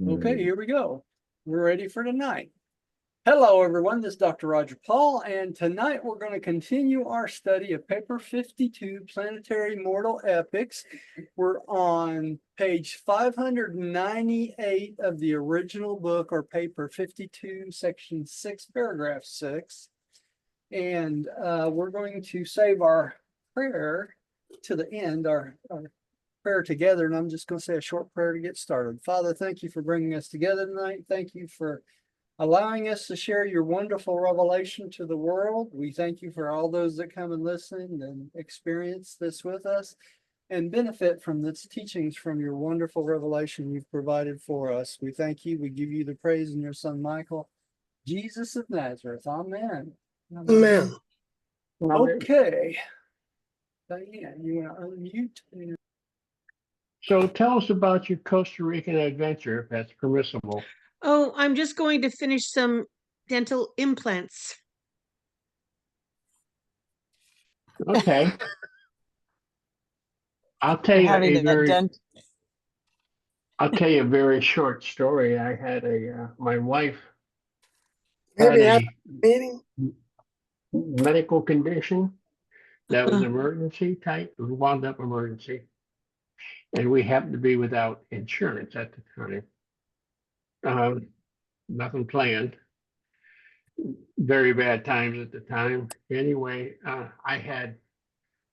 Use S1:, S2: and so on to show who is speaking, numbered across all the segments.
S1: Okay, here we go. We're ready for tonight. Hello, everyone. This is Dr. Roger Paul, and tonight we're going to continue our study of paper 52, Planetary Mortal Epics. We're on page 598 of the original book, or paper 52, section 6, paragraph 6. And we're going to save our prayer to the end, our prayer together, and I'm just going to say a short prayer to get started. Father, thank you for bringing us together tonight. Thank you for allowing us to share your wonderful revelation to the world. We thank you for all those that come and listen and experience this with us and benefit from this teachings from your wonderful revelation you've provided for us. We thank you. We give you the praise in your son, Michael, Jesus of Nazareth. Amen.
S2: Amen.
S1: Okay. Diane, you want to unmute?
S2: So tell us about your Costa Rican adventure, if that's permissible.
S3: Oh, I'm just going to finish some dental implants.
S2: Okay. I'll tell you a very short story. I had my wife had a medical condition that was emergency type, it was wound up emergency. And we happened to be without insurance at the time. Nothing planned. Very bad times at the time. Anyway, I had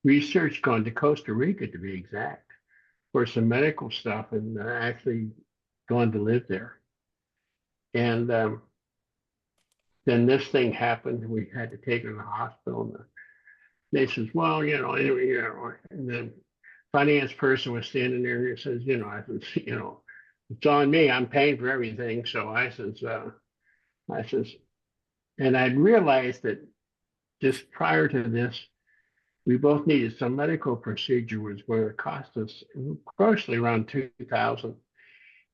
S2: research going to Costa Rica, to be exact, for some medical stuff, and actually going to live there. And then this thing happened. We had to take her to the hospital. And they says, well, and then finance person was standing there and says, I said, it's on me. I'm paying for everything. So I says, and I realized that just prior to this, we both needed some medical procedure was where it cost us grossly around $2,000.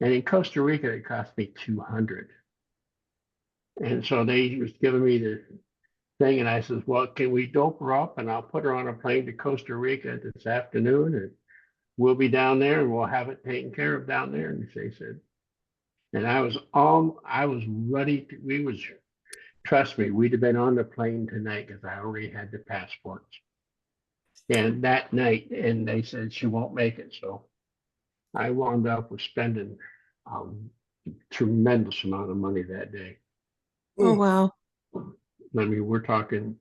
S2: And in Costa Rica, it cost me $200. And so they was giving me the thing, and I says, well, can we dope her up and I'll put her on a plane to Costa Rica this afternoon, and we'll be down there and we'll have it taken care of down there. And they said, and I was ready to, trust me, we'd have been on the plane tonight because I already had the passports. And that night, and they said she won't make it. So I wound up with spending a tremendous amount of money that day.
S3: Oh, wow.
S2: I mean, we're talking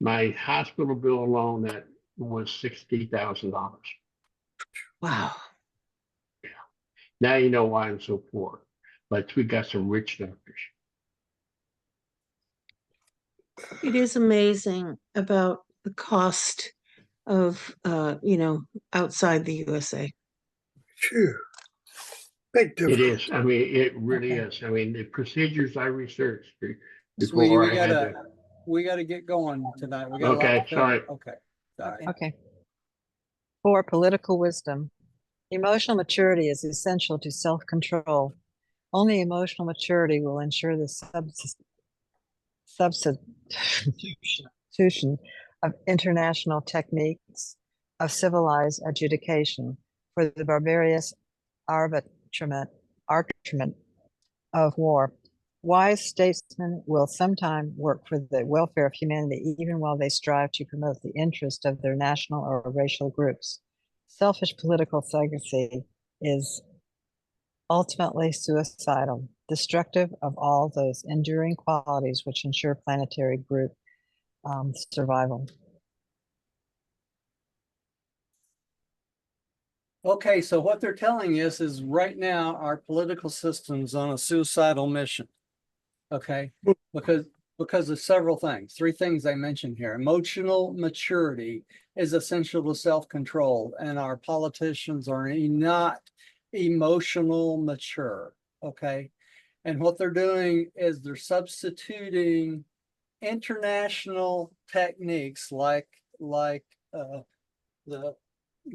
S2: my hospital bill alone, that was $60,000.
S3: Wow.
S2: Yeah. Now you know why I'm so poor, but we got some rich doctors.
S3: It is amazing about the cost of, outside the USA.
S4: Phew. Big difference.
S2: It is. I mean, it really is. I mean, the procedures I researched
S1: Sweetie,
S2: before
S1: we gotta get going tonight. We got
S2: okay, sorry.
S1: Okay. Sorry.
S5: Okay. For political wisdom, emotional maturity is essential to self-control. Only emotional maturity will ensure the substitution of international techniques of civilized adjudication for the barbarous arbitrament of war. Wise statesmen will sometimes work for the welfare of humanity, even while they strive to promote the interest of their national or racial groups. Selfish political legacy is ultimately suicidal, destructive of all those enduring qualities which ensure planetary group survival.
S1: Okay, so what they're telling us is right now our political system's on a suicidal mission. Okay, because of several things. Three things I mentioned here. Emotional maturity is essential to self-control, and our politicians are not emotional mature. Okay, and what they're doing is they're substituting international techniques like the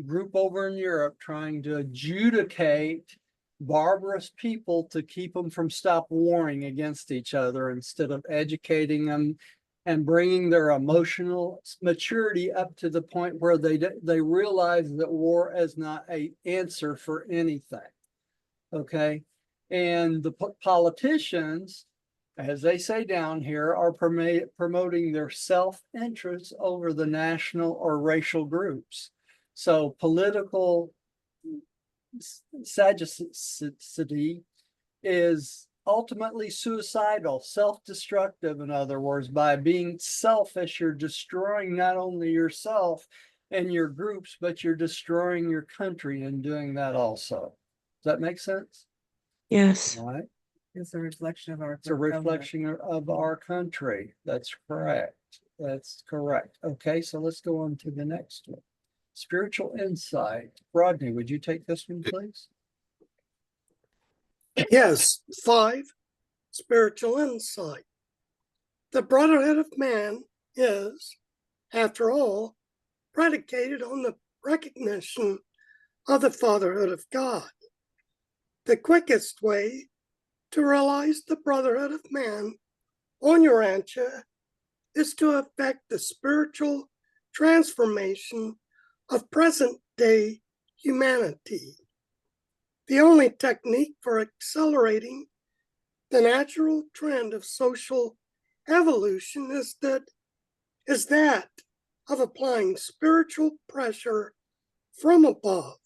S1: group over in Europe trying to adjudicate barbarous people to keep them from stop warring against each other instead of educating them and bringing their emotional maturity up to the point where they realize that war is not an answer for anything. Okay. And the politicians, as they say down here, are promoting their self-interest over the national or racial groups. So political sagacity is ultimately suicidal, self-destructive, in other words. By being selfish, you're destroying not only yourself and your groups, but you're destroying your country in doing that also. Does that make sense?
S3: Yes.
S1: All right.
S6: It's a reflection of our.
S1: It's a reflection of our country. That's correct. That's correct. Okay, so let's go on to the next one. Spiritual insight. Rodney, would you take this one, please?
S4: Yes, 5, spiritual insight. The brotherhood of man is, after all, predicated on the recognition of the fatherhood of God. The quickest way to realize the brotherhood of man on Urantia is to effect the spiritual transformation of present-day humanity. The only technique for accelerating the natural trend of social evolution is that of applying spiritual pressure from above,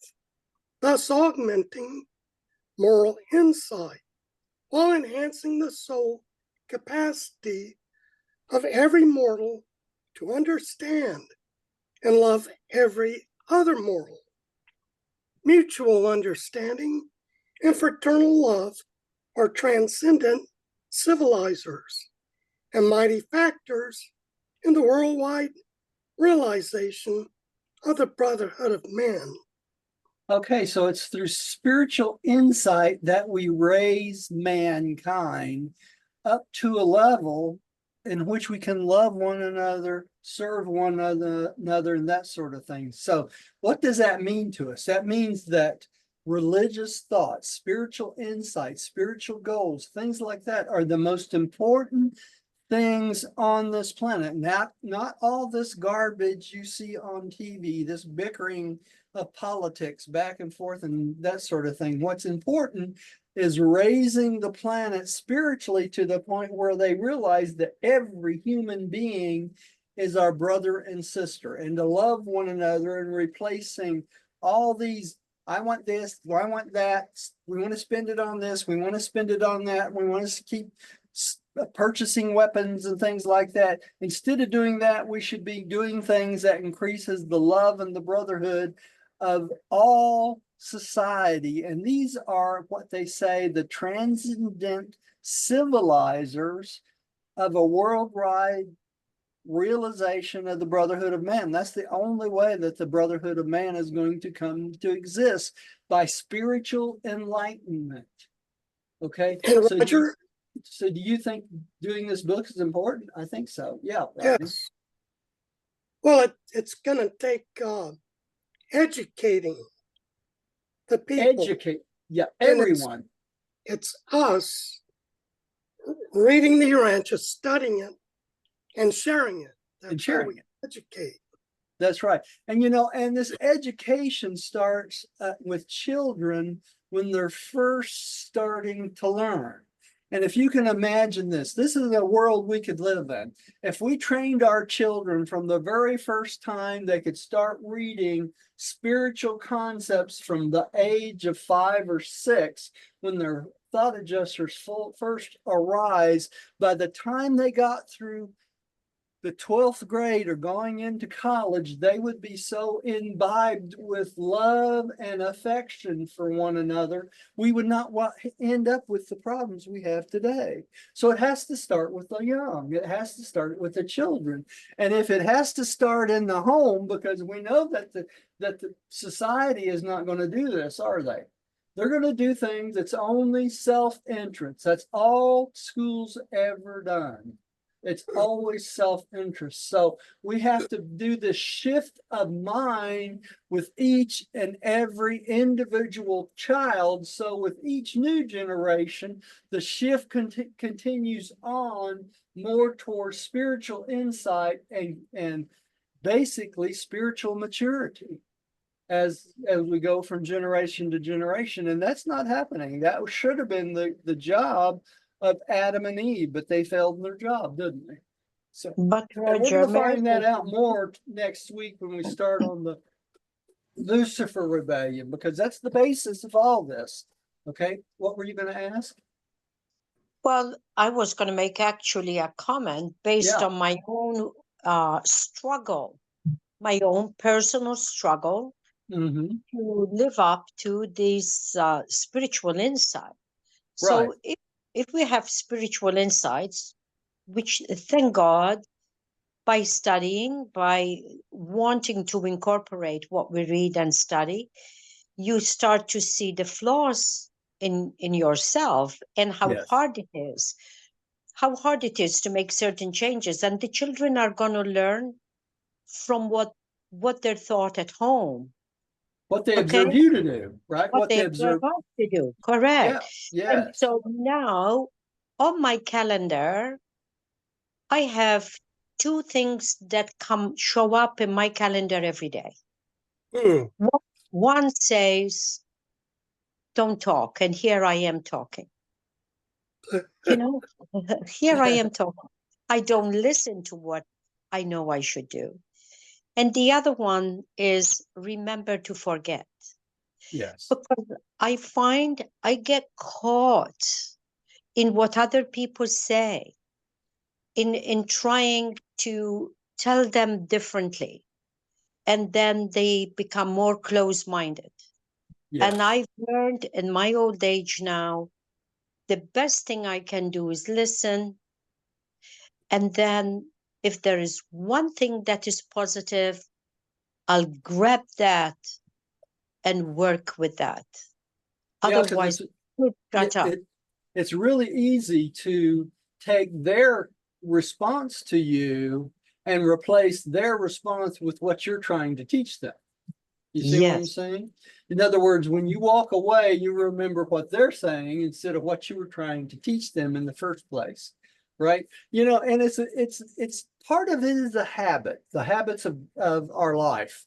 S4: thus augmenting moral insight while enhancing the soul capacity of every mortal to understand and love every other mortal. Mutual understanding and fraternal love are transcendent civilizers and mighty factors in the worldwide realization of the brotherhood of man.
S1: Okay, so it's through spiritual insight that we raise mankind up to a level in which we can love one another, serve one another, and that sort of thing. So what does that mean to us? That means that religious thoughts, spiritual insight, spiritual goals, things like that are the most important things on this planet. Not all this garbage you see on TV, this bickering of politics back and forth and that sort of thing. What's important is raising the planet spiritually to the point where they realize that every human being is our brother and sister, and to love one another, and replacing all these, I want this, I want that, we want to spend it on this, we want to spend it on that, we want to keep purchasing weapons and things like that. Instead of doing that, we should be doing things that increases the love and the brotherhood of all society. And these are what they say the transcendent civilizers of a worldwide realization of the brotherhood of man. That's the only way that the brotherhood of man is going to come to exist, by spiritual enlightenment. Okay.
S4: And Roger,
S1: So do you think doing this book is important? I think so. Yeah.
S4: yes. Well, it's going to take educating the people.
S1: Educate. Yeah.
S4: And
S1: Everyone.
S4: It's us reading the Urantia, studying it, and sharing it.
S1: And sharing
S4: it. Educate.
S1: That's right. And and this education starts with children when they're first starting to learn. And if you can imagine this is a world we could live in. If we trained our children from the very first time they could start reading spiritual concepts from the age of 5 or 6, when their thought adjusters first arise, by the time they got through the 12th grade or going into college, they would be so imbibed with love and affection for one another, we would not end up with the problems we have today. So it has to start with the young. It has to start with the children. And if it has to start in the home, because we know that the society is not going to do this, are they? They're going to do things that's only self-interest. That's all schools ever done. It's always self-interest. So we have to do this shift of mind with each and every individual child. So with each new generation, the shift continues on more towards spiritual insight and basically spiritual maturity as we go from generation to generation. And that's not happening. That should have been the job of Adam and Eve, but they failed in their job, didn't they? So,
S6: But
S1: and we're
S6: Roger,
S1: going to
S6: may I
S1: find that
S6: say
S1: out
S6: something?
S1: more next week when we start on the Lucifer rebellion, because that's the basis of all this. Okay, what were you going to ask?
S6: Well, I was going to make actually a comment based
S1: Yeah.
S6: on my own struggle, my own personal struggle
S1: Mm-hmm.
S6: to live up to this spiritual insight.
S1: Right.
S6: So if we have spiritual insights, which thank God, by studying, by wanting to incorporate what we read and study, you start to see the flaws in yourself and how
S1: Yes.
S6: hard it is to make certain changes. And the children are going to learn from what they're taught at home.
S1: What they
S6: Okay,
S1: observe you to do, right?
S6: what
S1: What
S6: they
S1: they
S6: observe
S1: observe.
S6: us to do. Correct.
S1: Yeah.
S6: And
S1: Yes.
S6: so now on my calendar, I have two things that show up in my calendar every day.
S4: Hmm.
S6: One says, don't talk. And here I am talking. You know, here I am talking. I don't listen to what I know I should do. And the other one is remember to forget.
S1: Yes.
S6: Because I find I get caught in what other people say, in trying to tell them differently. And then they become more close-minded.
S1: Yes.
S6: And I've learned in my old age now, the best thing I can do is listen. And then if there is one thing that is positive, I'll grab that and work with that.
S1: Yeah, because
S6: Otherwise, shut up.
S1: it's really easy to take their response to you and replace their response with what you're trying to teach them. You see what I'm
S6: Yes.
S1: saying? In other words, when you walk away, you remember what they're saying instead of what you were trying to teach them in the first place, right? You know, and it's part of it is a habit, the habits of our life.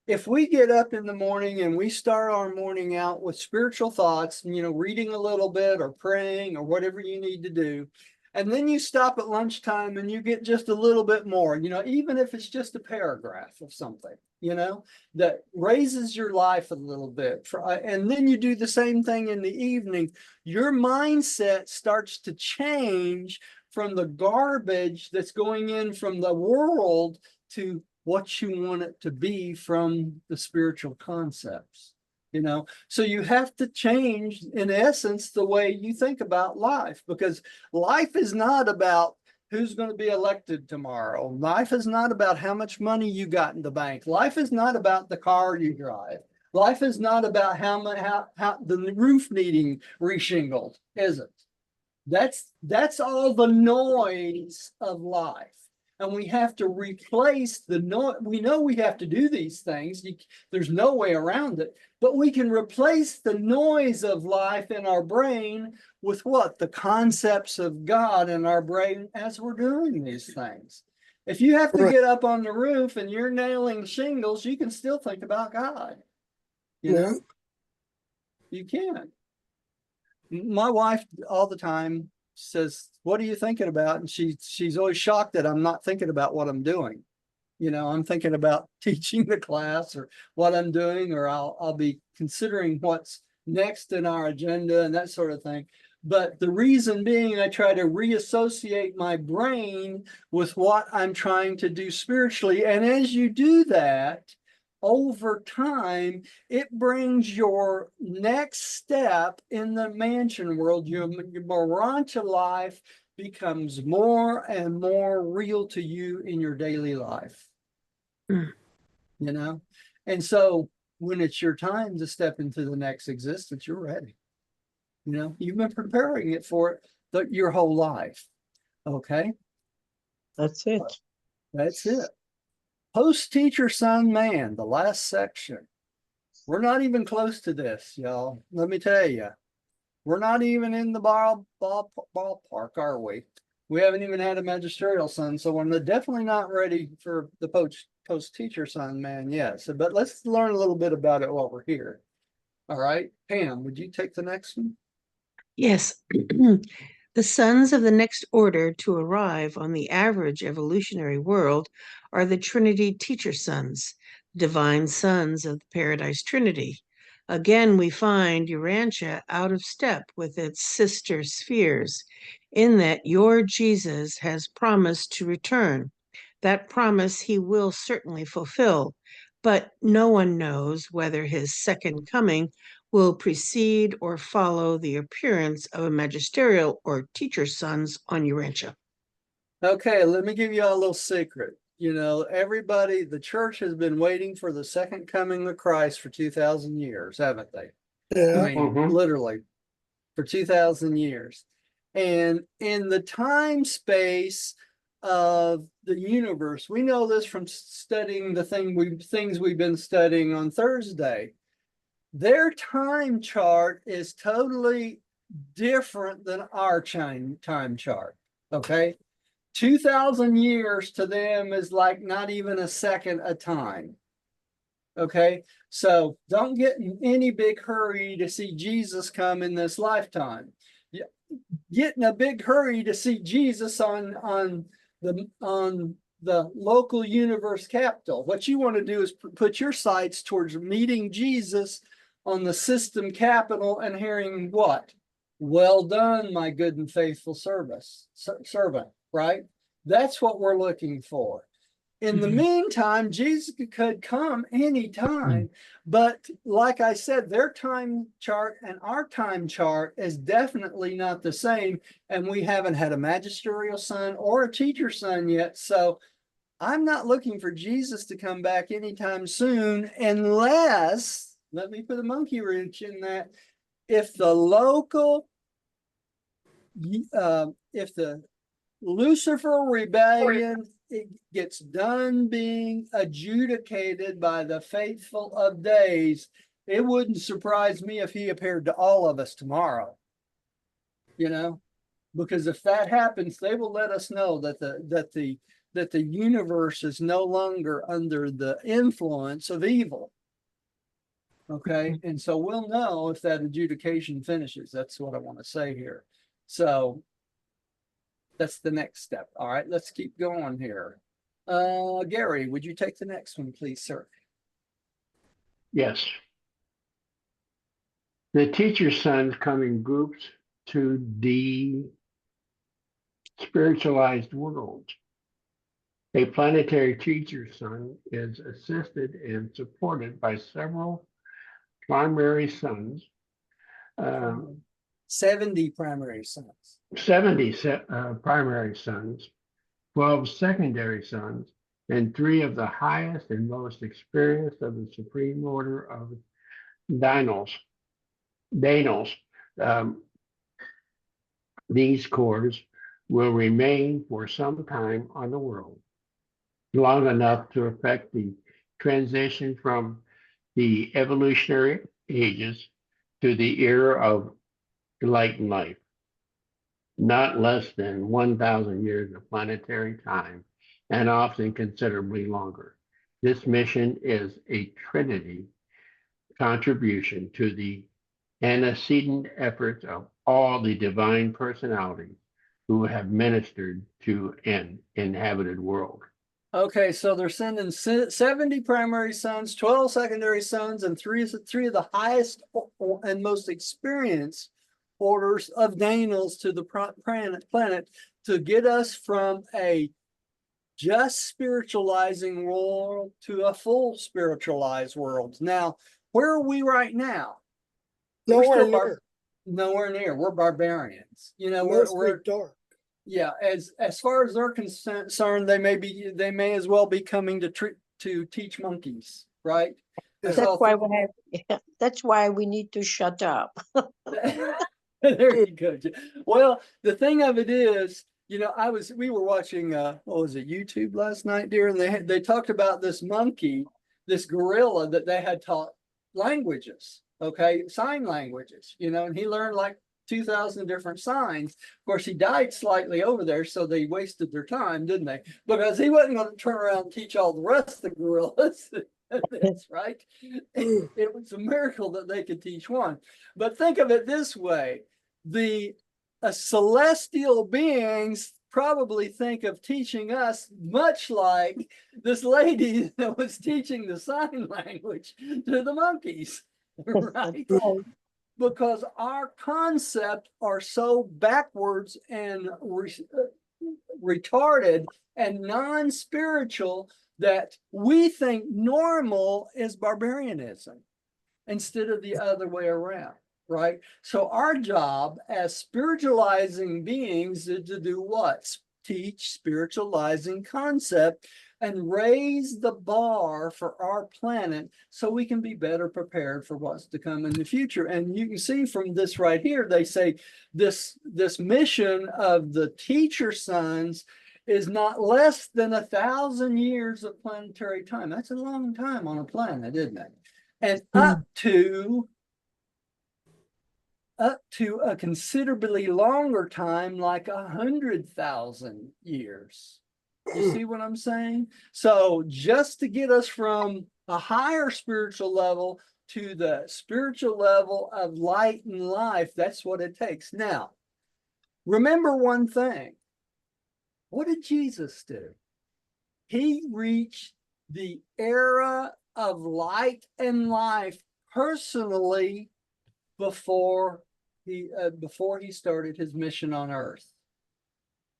S1: If we get up in the morning and we start our morning out with spiritual thoughts, you know, reading a little bit or praying or whatever you need to do, and then you stop at lunchtime and you get just a little bit more, you know, even if it's just a paragraph of something, you know, that raises your life a little bit. And then you do the same thing in the evening, your mindset starts to change from the garbage that's going in from the world to what you want it to be from the spiritual concepts, you know? So you have to change, in essence, the way you think about life, because life is not about who's going to be elected tomorrow. Life is not about how much money you got in the bank. Life is not about the car you drive. Life is not about how the roof needing reshingled, is it? That's all the noise of life. And we have to replace the noise. We know we have to do these things. There's no way around it. But we can replace the noise of life in our brain with what? The concepts of God in our brain as we're doing these things. If you have to
S4: Right.
S1: get up on the roof and you're nailing shingles, you can still think about God. You know, you can. My wife all the time says, "What are you thinking about?" And she's always shocked that I'm not thinking about what I'm doing. You know, I'm thinking about teaching the class or what I'm doing, or I'll be considering what's next in our agenda and that sort of thing. But the reason being, I try to reassociate my brain with what I'm trying to do spiritually. And as you do that, over time, it brings your next step in the mansion world, your Urantia life becomes more and more real to you in your daily life.
S3: Mm.
S1: You know? And so when it's your time to step into the next existence, you're ready. You know, you've been preparing it for it your whole life. Okay?
S6: That's it.
S1: That's it. Post teacher, son, man, the last section. We're not even close to this, y'all. Let me tell you, we're not even in the ballpark, are we? We haven't even had a magisterial son, so we're definitely not ready for the post teacher son man yet. So, but let's learn a little bit about it while we're here. All right, Pam, would you take the next one?
S3: Yes. The sons of the next order to arrive on the average evolutionary world are the Trinity teacher sons, divine sons of the Paradise Trinity. Again, we find Urantia out of step with its sister spheres, in that your Jesus has promised to return. That promise he will certainly fulfill, but no one knows whether his second coming will precede or follow the appearance of a magisterial or teacher sons on Urantia.
S1: Okay, let me give you all a little secret. You know, everybody, the church has been waiting for the second coming of Christ for 2,000 years, haven't they? I
S4: Yeah,
S1: mean, literally for 2,000 years. And in the time space of the universe, we know this from studying the things we've been studying on Thursday. Their time chart is totally different than our time chart. Okay. 2,000 years to them is like not even a second of time. Okay. So don't get in any big hurry to see Jesus come in this lifetime. Get in a big hurry to see Jesus on the local universe capital. What you want to do is put your sights towards meeting Jesus on the system capital and hearing what? Well done, my good and faithful servant, right? That's what we're looking for. In the meantime, Jesus could come anytime, but like I said, their time chart and our time chart is definitely not the same, and we haven't had a magisterial son or a teacher son yet. So I'm not looking for Jesus to come back anytime soon, unless, let me put a monkey wrench in that, if the local, if the Lucifer rebellion, it gets done being adjudicated by the faithful of days, it wouldn't surprise me if he appeared to all of us tomorrow. You know, because if that happens, they will let us know that the universe is no longer under the influence of evil. Okay, and so we'll know if that adjudication finishes. That's what I want to say here. So that's the next step. All right, let's keep going here. Gary, would you take the next one, please, sir?
S2: Yes. The teacher sons come in groups to the spiritualized world. A planetary teacher son is assisted and supported by several primary sons,
S1: 70 primary sons.
S2: 70 primary sons, 12 secondary sons, and 3 of the highest and most experienced of the Supreme Order of Danos. These cores will remain for some time on the world, long enough to affect the transition from the evolutionary ages to the era of enlightened life. Not less than 1,000 years of planetary time, and often considerably longer. This mission is a Trinity contribution to the antecedent efforts of all the divine personalities who have ministered to an inhabited world.
S1: Okay, so they're sending 70 primary sons, 12 secondary sons, and three of the highest and most experienced orders of Daniels to the planet to get us from a just spiritualizing world to a full spiritualized world. Now, where are we right now?
S4: nowhere near.
S1: Nowhere near. We're barbarians. You know,
S4: Mostly dark.
S1: yeah, as far as they're concerned, they may as well be coming to teach monkeys, right?
S4: Yeah.
S6: That's why we need to shut up.
S1: There you go. Well, the thing of it is, you know, we were watching what was it, YouTube last night, dear, and they talked about this monkey, this gorilla that they had taught languages, okay, sign languages, you know, and he learned like 2,000 different signs. Of course, he died slightly over there, so they wasted their time, didn't they? Because he wasn't going to turn around and teach all the rest of the gorillas. That's right. It was a miracle that they could teach one. But think of it this way: the celestial beings probably think of teaching us much like this lady that was teaching the sign language to the monkeys, right? Because our concepts are so backwards and retarded and non-spiritual that we think normal is barbarianism instead of the other way around, right? So our job as spiritualizing beings is to do what? Teach spiritualizing concept and raise the bar for our planet so we can be better prepared for what's to come in the future. And you can see from this right here, they say this mission of the teacher sons is not less than 1,000 years of planetary time. That's a long time on a planet, isn't it? And up to a considerably longer time, like 100,000 years. You see what I'm saying? So just to get us from a higher spiritual level to the spiritual level of light and life, that's what it takes. Now, remember one thing. What did Jesus do? He reached the era of light and life personally before he started his mission on earth.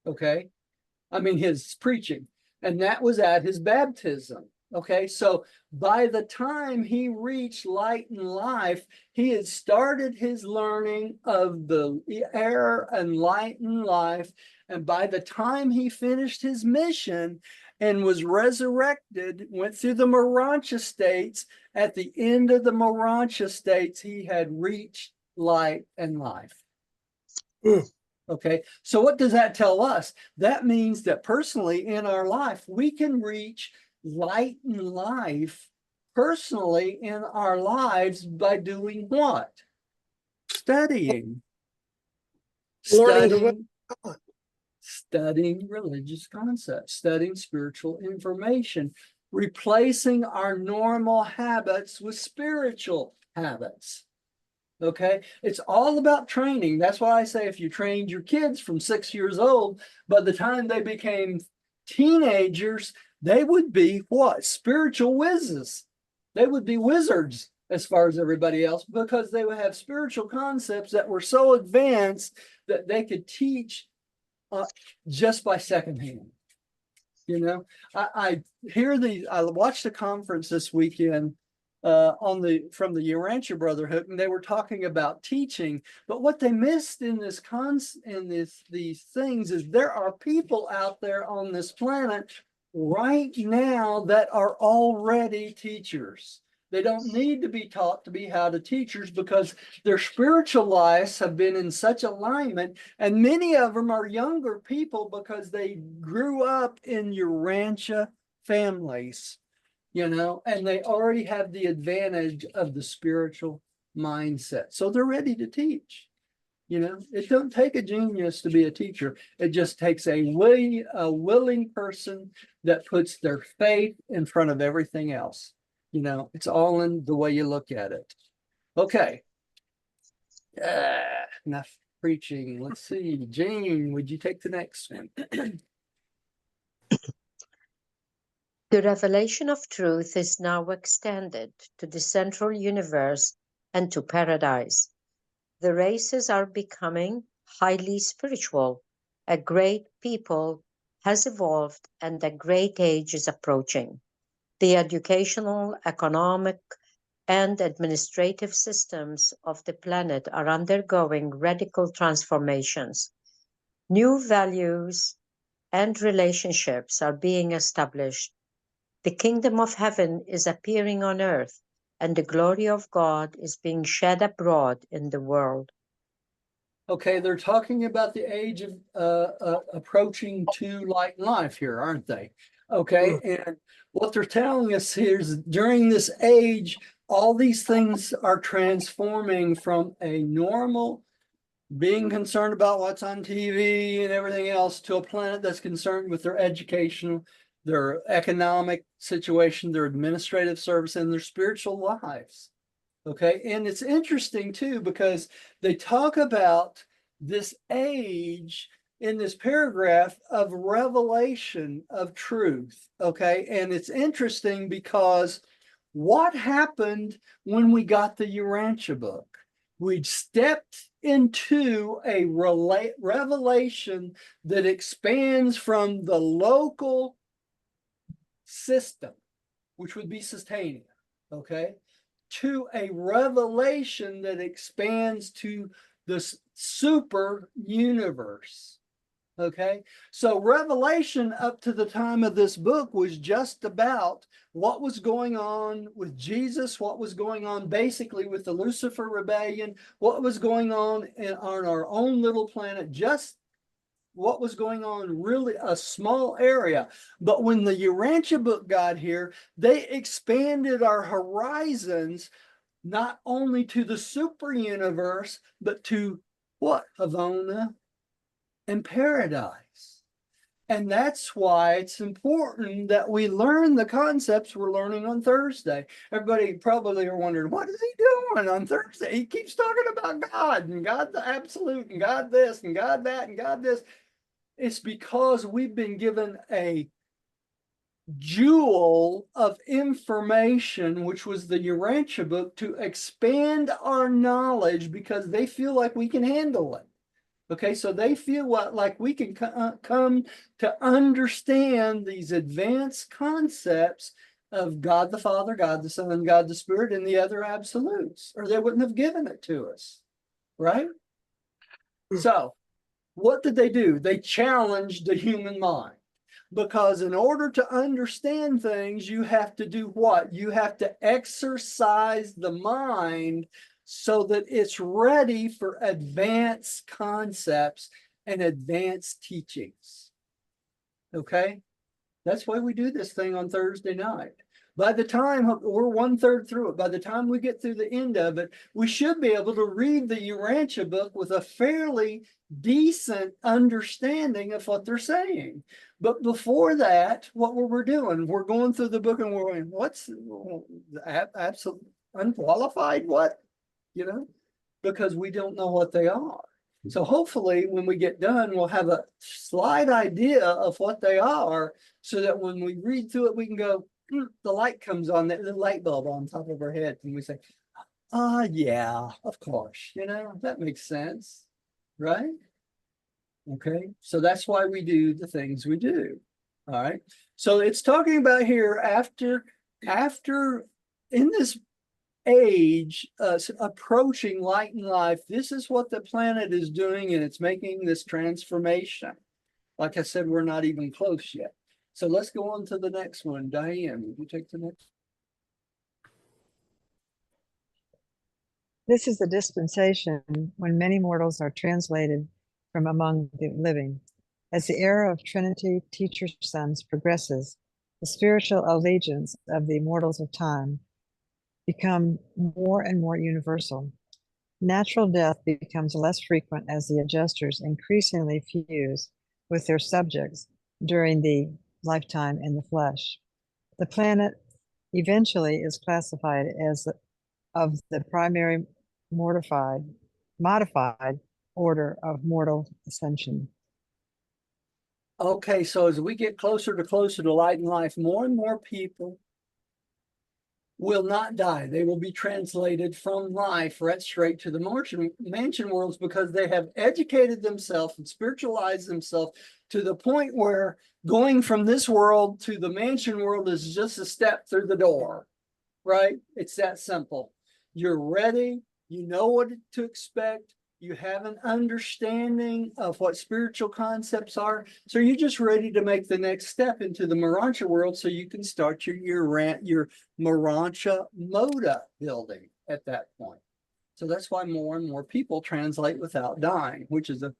S1: Okay, I mean his preaching, and that was at his baptism. Okay, so by the time he reached light and life, he had started his learning of the air and light and life, and by the time he finished his mission and was resurrected, went through the Urantia states. At the end of the Urantia states, he had reached light and life. Okay, so what does that tell us? That means that personally in our life, we can reach light and life personally in our lives by doing what? Studying. Studying religious concepts, studying spiritual information, replacing our normal habits with spiritual habits. Okay, it's all about training. That's why I say if you trained your kids from 6 years old, by the time they became teenagers, they would be what? Spiritual whizzes. They would be wizards as far as everybody else, because they would have spiritual concepts that were so advanced that they could teach just by secondhand. You know, I watched a conference this weekend from the Urantia Brotherhood, and they were talking about teaching. But what they missed in these things is there are people out there on this planet right now that are already teachers. They don't need to be taught to be how to teachers because their spiritual lives have been in such alignment, and many of them are younger people because they grew up in Urantia families, you know, and they already have the advantage of the spiritual mindset. So they're ready to teach. You know, it don't take a genius to be a teacher. It just takes a willing person that puts their faith in front of everything else. You know, it's all in the way you look at it. Okay. Enough preaching. Let's see. Jane, would you take the next one?
S6: The revelation of truth is now extended to the central universe and to paradise. The races are becoming highly spiritual. A great people has evolved and a great age is approaching. The educational, economic, and administrative systems of the planet are undergoing radical transformations. New values and relationships are being established. The kingdom of heaven is appearing on earth, and the glory of God is being shed abroad in the world.
S1: Okay, they're talking about the age of approaching to light and life here, aren't they? Okay, and what they're telling us here is during this age, all these things are transforming from a normal being concerned about what's on TV and everything else to a planet that's concerned with their educational, their economic situation, their administrative service, and their spiritual lives. Okay. And it's interesting too, because they talk about this age in this paragraph of revelation of truth. Okay. And it's interesting because what happened when we got the Urantia book? We stepped into a revelation that expands from the local system, which would be Sustainia, okay, to a revelation that expands to the super universe. Okay, so revelation up to the time of this book was just about what was going on with Jesus, what was going on basically with the Lucifer rebellion, what was going on on our own little planet, just what was going on, really a small area. But when the Urantia book got here, they expanded our horizons not only to the super universe, but to what? Havona and paradise. And that's why it's important that we learn the concepts we're learning on Thursday. Everybody probably are wondering, what is he doing on Thursday? He keeps talking about God and God the absolute and God this and God that and God this. It's because we've been given a jewel of information, which was the Urantia book, to expand our knowledge because they feel like we can handle it. Okay, so they feel like we can come to understand these advanced concepts of God the Father, God the Son, God the Spirit, and the other absolutes, or they wouldn't have given it to us, right? So what did they do? They challenged the human mind. Because in order to understand things, you have to do what? You have to exercise the mind so that it's ready for advanced concepts and advanced teachings. Okay? That's why we do this thing on Thursday night. By the time we're 1/3 through it, by the time we get through the end of it, we should be able to read the Urantia book with a fairly decent understanding of what they're saying. But before that, what were we doing? We're going through the book and we're going, what's absolute unqualified? What? You know, because we don't know what they are. So hopefully when we get done, we'll have a slight idea of what they are so that when we read through it, we can go, the light comes on, the light bulb on top of our head. And we say, yeah, of course, you know, that makes sense, right? Okay, so that's why we do the things we do. All right, so it's talking about here after in this age approaching light and life, this is what the planet is doing, and it's making this transformation. Like I said, we're not even close yet. So let's go on to the next one. Diane, would you take the next?
S5: This is the dispensation when many mortals are translated from among the living. As the era of Trinity teacher sons progresses, the spiritual allegiance of the immortals of time become more and more universal. Natural death becomes less frequent as the adjusters increasingly fuse with their subjects during the lifetime in the flesh. The planet eventually is classified as of the primary modified order of mortal ascension.
S1: Okay, so as we get closer to light and life, more and more people will not die. They will be translated from life right straight to the mansion worlds because they have educated themselves and spiritualized themselves to the point where going from this world to the mansion world is just a step through the door, right? It's that simple. You're ready. You know what to expect. You have an understanding of what spiritual concepts are. So you're just ready to make the next step into the Urantia world so you can start your Urantia Moda building at that point. So that's why more and more people translate without dying, which is a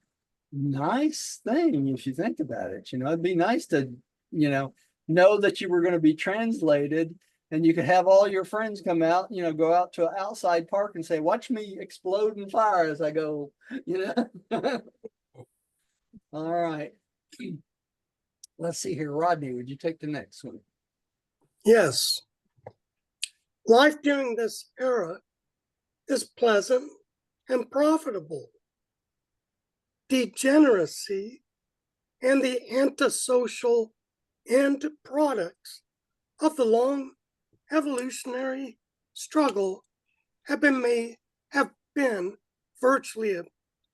S1: nice thing if you think about it. You know, it'd be nice to, you know that you were going to be translated And you could have all your friends come out, go out to an outside park and say, watch me explode in fire as I go, All right. Let's see here. Rodney, would you take the next one?
S4: Yes. Life during this era is pleasant and profitable. Degeneracy and the antisocial end products of the long evolutionary struggle have been virtually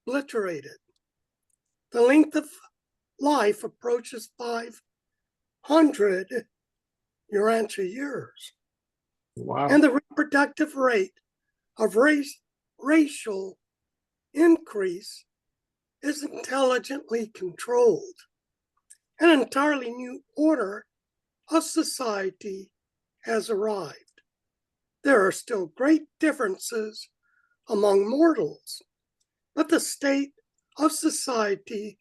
S4: obliterated. The length of life approaches 500 Urantia years.
S2: Wow.
S4: And the reproductive rate of racial increase is intelligently controlled. An entirely new order of society has arrived. There are still great differences among mortals, but the state of society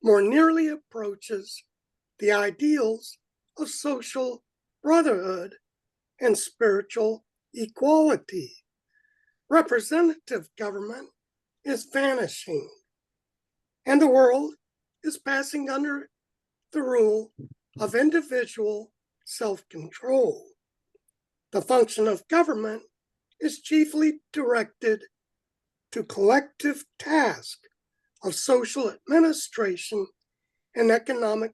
S4: more nearly approaches the ideals of social brotherhood and spiritual equality. Representative government is vanishing, and the world is passing under the rule of individual self-control. The function of government is chiefly directed to collective task of social administration and economic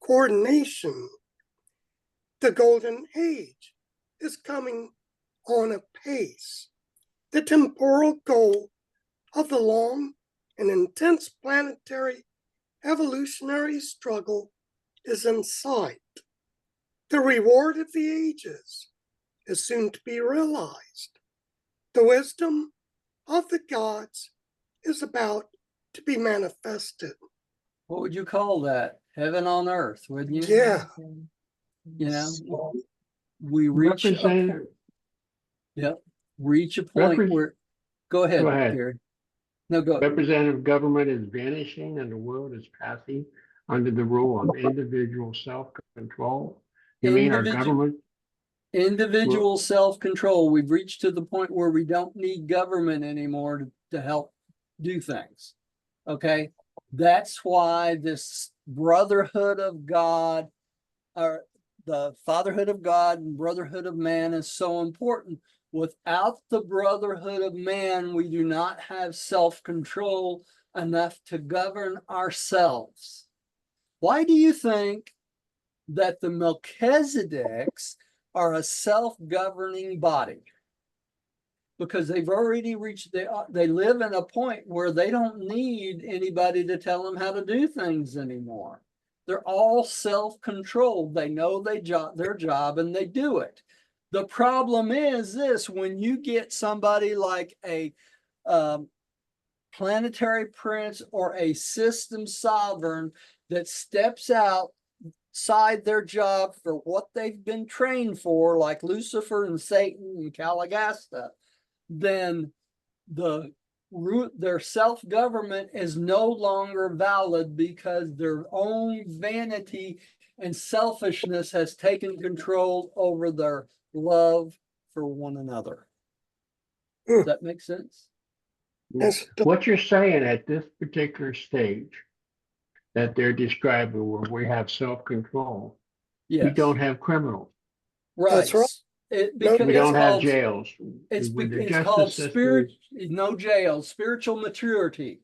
S4: coordination. The golden age is coming on apace. The temporal goal of the long and intense planetary evolutionary struggle is in sight. The reward of the ages is soon to be realized. The wisdom of the gods is about to be manifested.
S1: What would you call that? Heaven on earth, wouldn't you?
S4: Yeah.
S1: We reach a point. Yep. Reach a point where go ahead, Gary. No, go.
S2: Representative government is vanishing and the world is passing under the rule of individual self-control. You mean our government?
S1: Individual self-control. We've reached to the point where we don't need government anymore to help do things. Okay. That's why this brotherhood of God, or the fatherhood of God and brotherhood of man, is so important. Without the brotherhood of man, we do not have self-control enough to govern ourselves. Why do you think that the Melchizedeks are a self-governing body? Because they've already reached, they live in a point where they don't need anybody to tell them how to do things anymore. They're all self-controlled. They know their job and they do it. The problem is this: when you get somebody like a planetary prince or a system sovereign that steps outside their job for what they've been trained for, like Lucifer and Satan and Calagasta, then their self-government is no longer valid because their own vanity and selfishness has taken control over their love for one another. Does that make sense?
S4: Yes.
S2: What you're saying at this particular stage that they're describing, where we have self-control,
S1: Yes.
S2: we don't have criminals.
S1: Right.
S4: That's right.
S2: We don't have jails.
S1: It's called no jails, spiritual maturity.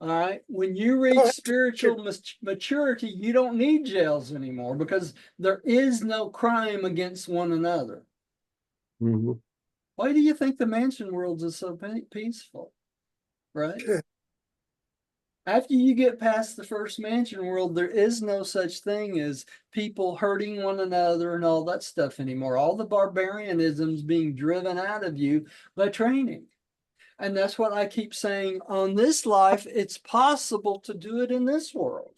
S1: All right. When you reach spiritual maturity, you don't need jails anymore because there is no crime against one another.
S2: Mm-hmm.
S1: Why do you think the mansion world is so peaceful? Right?
S4: Sure.
S1: After you get past the first mansion world, there is no such thing as people hurting one another and all that stuff anymore. All the barbarianism's being driven out of you by training. And that's what I keep saying. On this life, it's possible to do it in this world.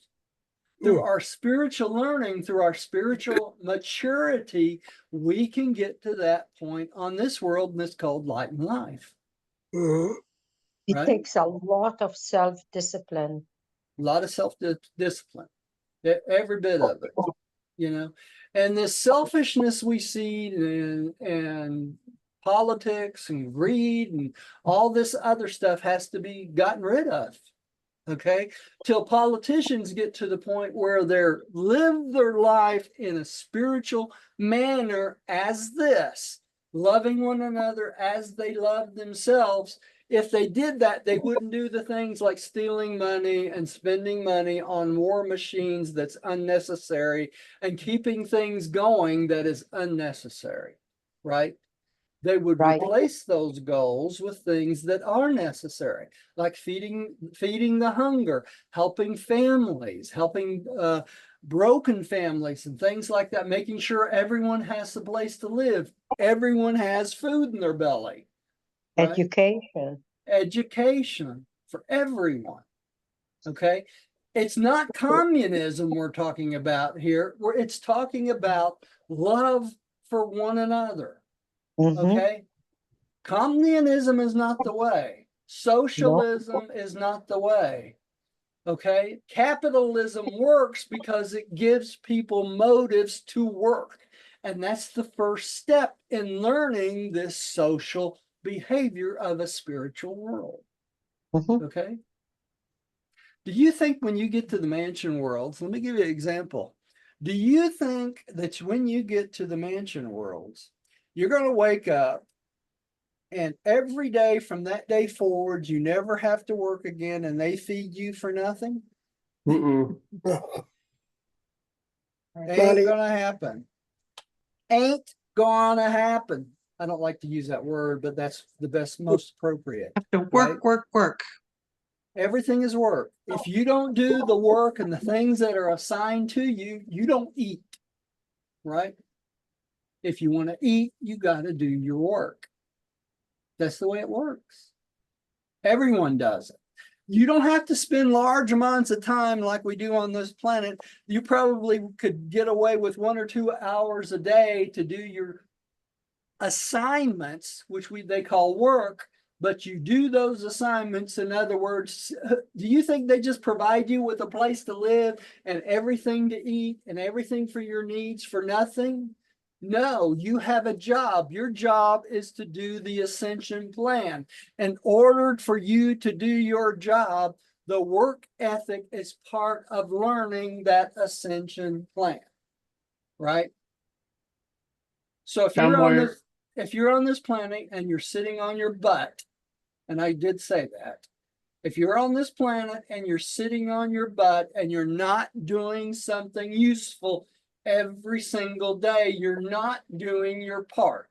S1: Through our spiritual learning, through our spiritual maturity, we can get to that point on this world, and it's called light and life.
S4: Mm-hmm.
S6: It takes a lot of self-discipline.
S1: A lot of self-discipline, every bit of it, And this selfishness we see in politics and greed and all this other stuff has to be gotten rid of. Okay, till politicians get to the point where they're live their life in a spiritual manner as this, loving one another as they love themselves. If they did that, they wouldn't do the things like stealing money and spending money on war machines that's unnecessary and keeping things going that is unnecessary, right? They would
S6: Right.
S1: replace those goals with things that are necessary, like feeding the hunger, helping families, helping broken families and things like that, making sure everyone has a place to live, everyone has food in their belly, right? Education for everyone. Okay. It's not communism we're talking about here. It's talking about love for one another. Okay. Communism is not the way. Socialism is not the way. Okay. Capitalism works because it gives people motives to work. And that's the first step in learning this social behavior of a spiritual world. Okay. Do you think when you get to the mansion worlds, let me give you an example. Do you think that when you get to the mansion worlds, you're going to wake up and every day from that day forward, you never have to work again and they feed you for nothing?
S2: Mm-mm.
S1: Ain't gonna happen. Ain't gonna happen. I don't like to use that word, but that's the best, most appropriate.
S3: Have to work, work.
S1: Everything is work. If you don't do the work and the things that are assigned to you, you don't eat, right? If you want to eat, you got to do your work. That's the way it works. Everyone does it. You don't have to spend large amounts of time like we do on this planet. You probably could get away with 1 or 2 hours a day to do your assignments, which they call work, but you do those assignments. In other words, do you think they just provide you with a place to live and everything to eat and everything for your needs for nothing? No, you have a job. Your job is to do the ascension plan. In order for you to do your job, the work ethic is part of learning that ascension plan, right? So if you're on this planet and you're sitting on your butt, and I did say that, if you're on this planet and you're sitting on your butt and you're not doing something useful every single day, you're not doing your part.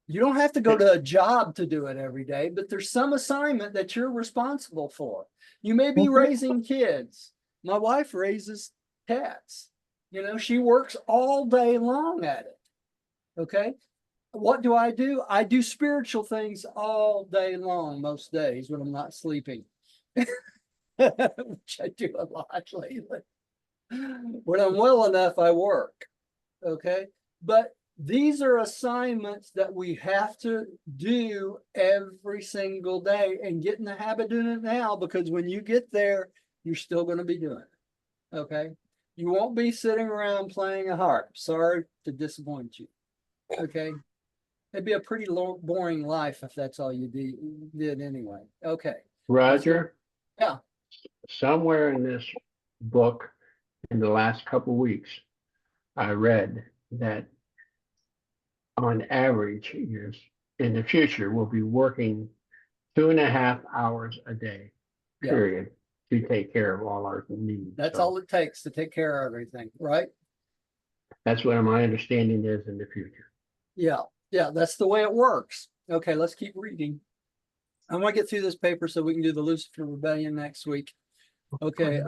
S1: You don't have to go to a job to do it every day, but there's some assignment that you're responsible for. You may be raising kids. My wife raises cats. You know, she works all day long at it. Okay. What do? I do spiritual things all day long, most days when I'm not sleeping, which I do a lot lately. When I'm well enough, I work. Okay. But these are assignments that we have to do every single day and get in the habit of doing it now, because when you get there, you're still going to be doing it. Okay. You won't be sitting around playing a harp. Sorry to disappoint you. Okay. It'd be a pretty boring life if that's all you did anyway. Okay.
S2: Roger?
S1: Yeah.
S2: Somewhere in this book, in the last couple of weeks, I read that on average, years in the future, we'll be working 2.5 hours a day, period, to take care of all our needs.
S1: That's all it takes to take care of everything, right?
S2: That's what my understanding is in the future.
S1: Yeah. Yeah, that's the way it works. Okay, let's keep reading. I want to get through this paper so we can do the Lucifer Rebellion next week. Okay,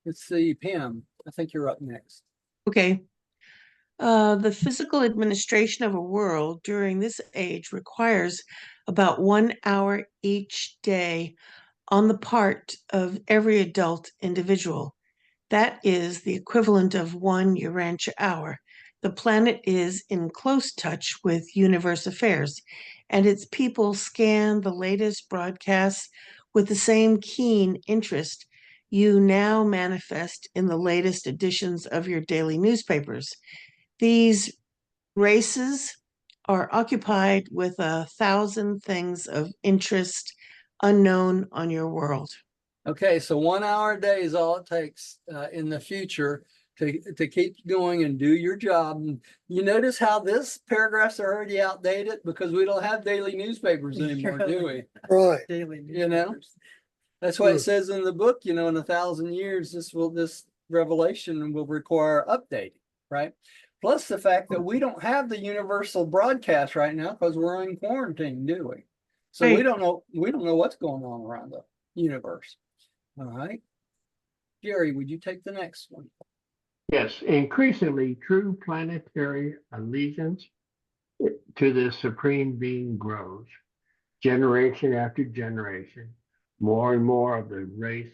S1: let's see, Pam, I think you're up next.
S3: Okay. The physical administration of a world during this age requires about 1 hour each day on the part of every adult individual. That is the equivalent of 1 Urantia hour. The planet is in close touch with universe affairs, and its people scan the latest broadcasts with the same keen interest you now manifest in the latest editions of your daily newspapers. These races are occupied with 1,000 things of interest unknown on your world.
S1: Okay, so 1 hour a day is all it takes in the future to keep going and do your job. And you notice how this paragraphs are already outdated because we don't have daily newspapers anymore, do we?
S4: Right.
S5: Daily
S1: You know?
S5: newspapers.
S1: That's why
S4: Hmm.
S1: it says in the book, you know, in 1,000 years, this revelation will require updating, right? Plus the fact that we don't have the universal broadcast right now because we're in quarantine, do we? So we
S3: Right.
S1: don't know what's going on around the universe. All right. Jerry, would you take the next one?
S2: Yes, increasingly true planetary allegiance to the supreme being grows. Generation after generation, more and more of the race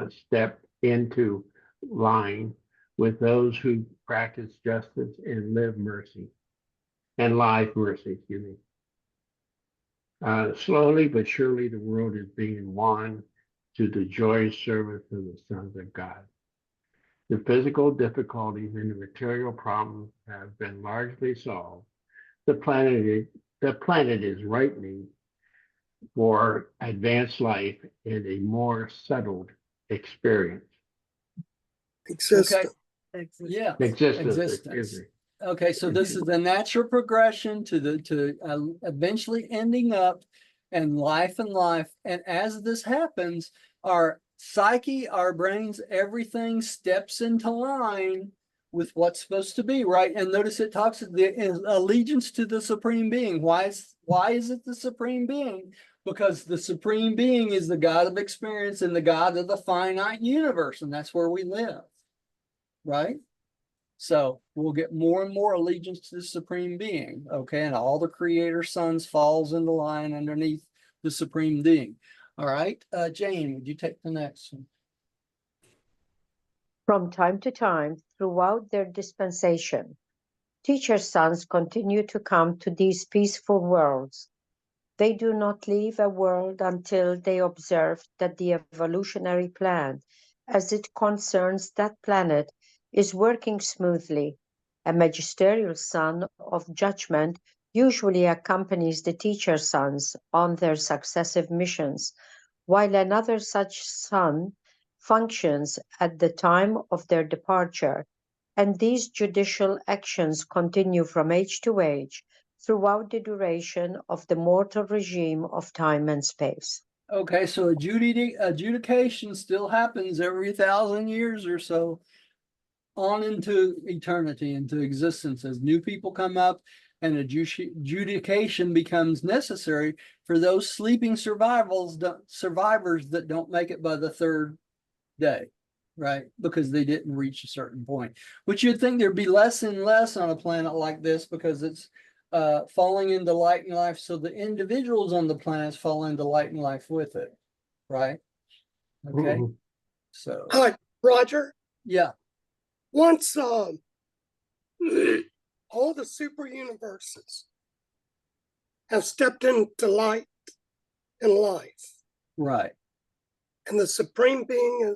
S2: step into line with those who practice justice and live mercy and live mercy, excuse me. Slowly but surely, the world is being won to the joyous service of the sons of God. The physical difficulties and the material problems have been largely solved. The planet is ripening for advanced life and a more settled experience.
S4: Existence.
S1: Yeah,
S2: Existence,
S1: existence.
S2: excuse me.
S1: Okay, so this is the natural progression to eventually ending up in life and life. And as this happens, our psyche, our brains, everything steps into line with what's supposed to be, right? And notice it talks the allegiance to the supreme being. Why is it the supreme being? Because the supreme being is the God of experience and the God of the finite universe, and that's where we live, right? So we'll get more and more allegiance to the supreme being, okay? And all the creator sons falls into line underneath the supreme being. All right, Jane, would you take the next one?
S6: From time to time, throughout their dispensation, teacher sons continue to come to these peaceful worlds. They do not leave a world until they observe that the evolutionary plan, as it concerns that planet, is working smoothly. A magisterial son of judgment usually accompanies the teacher sons on their successive missions, while another such son functions at the time of their departure, and these judicial actions continue from age to age throughout the duration of the mortal regime of time and space.
S1: Okay, so adjudication still happens every 1,000 years or so on into eternity, into existence, as new people come up and adjudication becomes necessary for those sleeping survivors that don't make it by the third day, right? Because they didn't reach a certain point, which you'd think there'd be less and less on a planet like this because it's falling into light and life. So the individuals on the planets fall into light and life with it, right? Okay.
S2: Mhm.
S1: So,
S4: Hi, Roger.
S1: yeah.
S4: Once all the super universes have stepped into light and life,
S1: Right.
S4: and the supreme being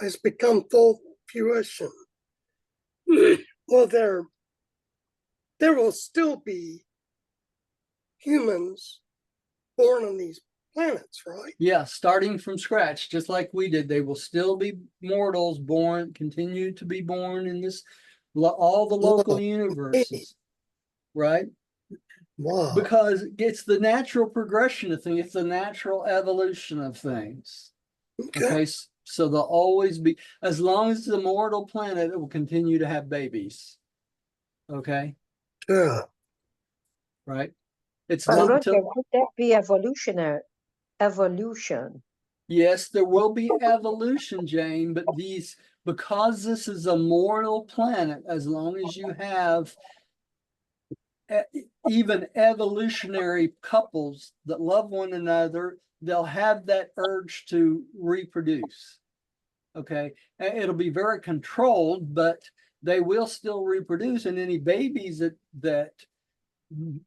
S4: has become full fruition. Well, there will still be humans born on these planets, right?
S1: Yeah, starting from scratch, just like we did. They will still be mortals born, continue to be born in this, all the local universes, right?
S4: Wow.
S1: Because it's the natural progression of things, it's the natural evolution of things. Okay, so they'll always be, as long as it's a mortal planet, it will continue to have babies. Okay,
S4: Yeah.
S1: right? It's
S6: But
S1: not
S6: Roger,
S1: until,
S6: would that be evolution?
S1: yes, there will be evolution, Jane, but because this is a mortal planet, as long as you have even evolutionary couples that love one another, they'll have that urge to reproduce. Okay, and it'll be very controlled, but they will still reproduce. And any babies that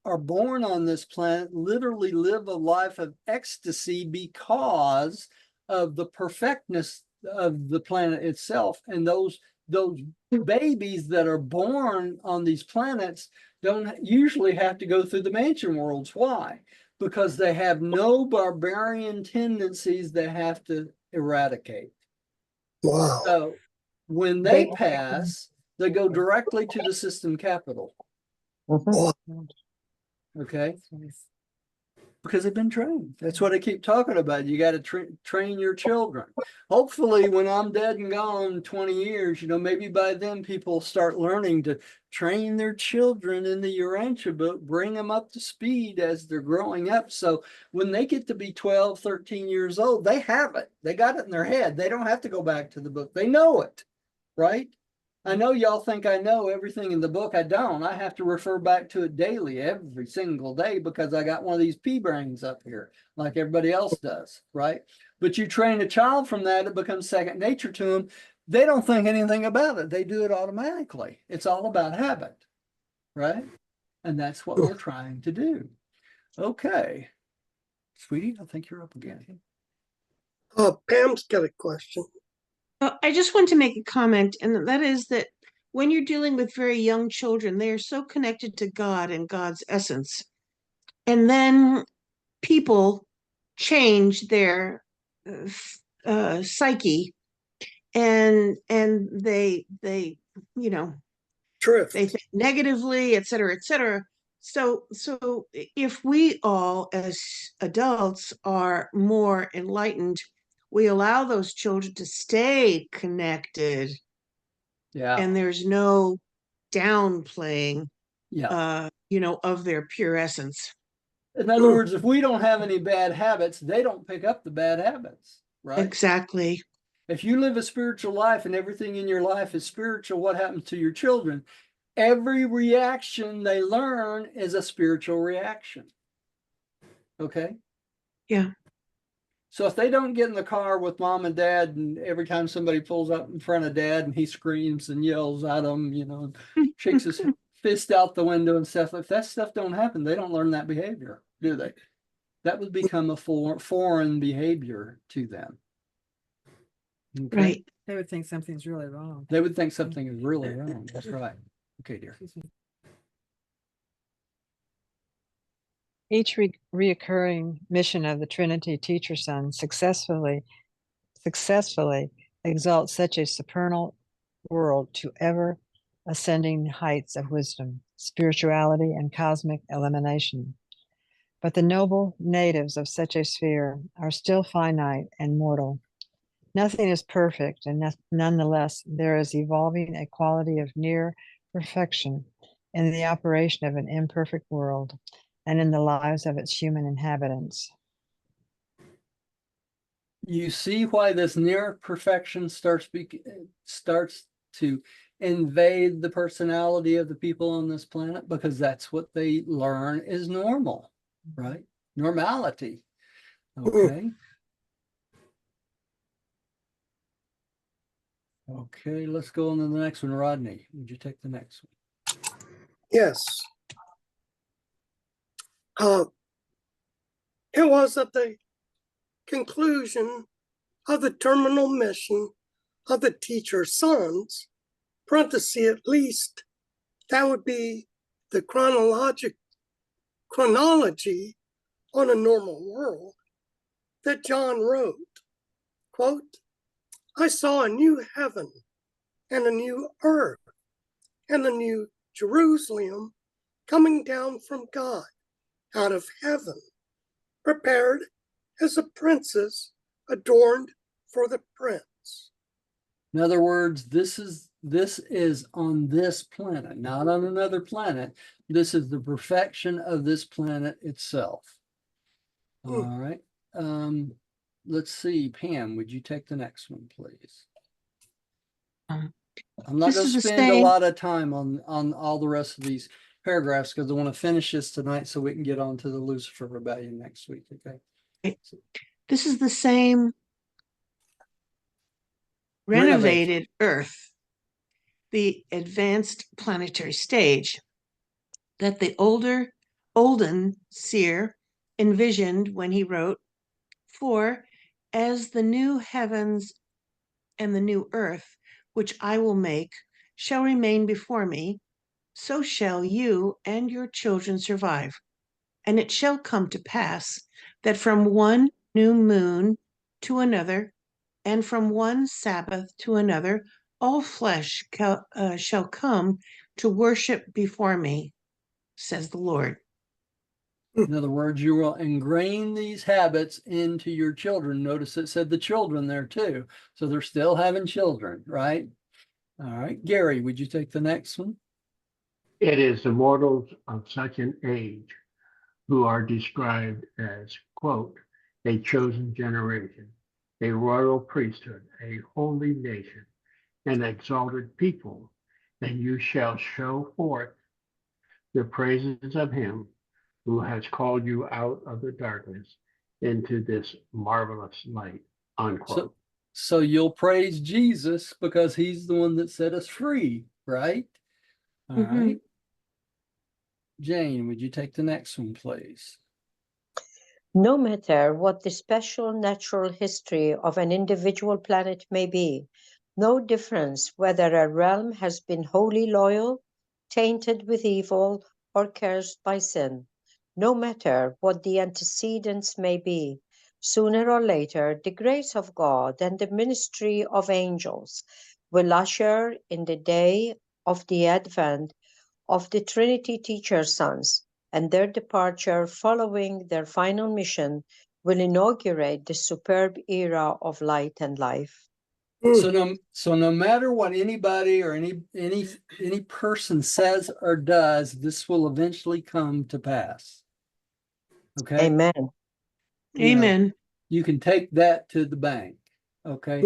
S1: are born on this planet literally live a life of ecstasy because of the perfectness of the planet itself. And those babies that are born on these planets don't usually have to go through the mansion worlds. Why? Because they have no barbarian tendencies they have to eradicate.
S4: Wow.
S1: So when they pass, they go directly to the system capital.
S4: Wow.
S1: Okay. Because they've been trained. That's what I keep talking about. You got to train your children. Hopefully, when I'm dead and gone in 20 years, maybe by then people start learning to train their children in the Urantia book, bring them up to speed as they're growing up. So when they get to be 12, 13 years old, they have it. They got it in their head. They don't have to go back to the book. They know it, right? I know y'all think I know everything in the book. I don't. I have to refer back to it daily, every single day, because I got one of these pea brains up here, like everybody else does, right? But you train a child from that, it becomes second nature to them. They don't think anything about it. They do it automatically. It's all about habit, right? And that's what we're trying to do. Okay. Sweetie, I think you're up again.
S4: Pam's got a question.
S3: I just want to make a comment, and that is that when you're dealing with very young children, they are so connected to God and God's essence. And then people change their psyche, and they
S4: Drift.
S3: they think negatively, et cetera, et cetera. So if we all as adults are more enlightened, we allow those children to stay connected,
S1: Yeah.
S3: and there's no downplaying,
S1: Yeah.
S3: of their pure essence.
S1: In other words, if we don't have any bad habits, they don't pick up the bad habits, right?
S3: Exactly.
S1: If you live a spiritual life and everything in your life is spiritual, what happens to your children? Every reaction they learn is a spiritual reaction. Okay?
S3: Yeah.
S1: So if they don't get in the car with mom and dad, and every time somebody pulls up in front of dad and he screams and yells at them, shakes his fist out the window and stuff, if that stuff don't happen, they don't learn that behavior, do they? That would become a foreign behavior to them. Okay?
S3: Right.
S7: They would think something's really wrong.
S1: They would think something is really wrong. That's right. Okay, dear.
S5: Each reoccurring mission of the Trinity Teacher Son successfully exalts such a supernal world to ever ascending heights of wisdom, spirituality, and cosmic elimination. But the noble natives of such a sphere are still finite and mortal. Nothing is perfect, and nonetheless, there is evolving a quality of near perfection in the operation of an imperfect world and in the lives of its human inhabitants.
S1: You see why this near perfection starts to invade the personality of the people on this planet, because that's what they learn is normal, right? Normality. Okay. Okay, let's go on to the next one. Rodney, would you take the next one?
S4: Yes. It was at the conclusion of the terminal mission of the teacher's sons, parenthesis at least, that would be the chronology on a normal world, that John wrote, quote, I saw a new heaven and a new earth and a new Jerusalem coming down from God out of heaven, prepared as a princess adorned for the prince.
S1: In other words, this is on this planet, not on another planet. This is the perfection of this planet itself. All right. Let's see, Pam, would you take the next one, please? I'm not going to spend a lot of time on all the rest of these paragraphs, because I want to finish this tonight so we can get on to the Lucifer Rebellion next week. Okay.
S3: This is the same renovated Earth, the advanced planetary stage that the olden seer envisioned when he wrote, for As the new heavens and the new earth, which I will make, shall remain before me, so shall you and your children survive. And it shall come to pass that from one new moon to another, and from one Sabbath to another, all flesh shall come to worship before me, says the Lord.
S1: In other words, you will ingrain these habits into your children. Notice it said the children there too. So they're still having children, right? All right. Gary, would you take the next one?
S2: It is the mortals of such an age who are described as, quote, a chosen generation, a royal priesthood, a holy nation, an exalted people, and you shall show forth the praises of him who has called you out of the darkness into this marvelous light, unquote.
S1: So you'll praise Jesus because he's the one that set us free, right? All right. Jane, would you take the next one, please?
S6: No matter what the special natural history of an individual planet may be, no difference whether a realm has been wholly loyal, tainted with evil, or cursed by sin. No matter what the antecedents may be, sooner or later, the grace of God and the ministry of angels will usher in the day of the advent of the Trinity teacher sons, and their departure following their final mission will inaugurate the superb era of light and life.
S1: So no matter what anybody or any person says or does, this will eventually come to pass. Okay.
S6: Amen.
S3: Amen.
S1: You can take that to the bank. Okay.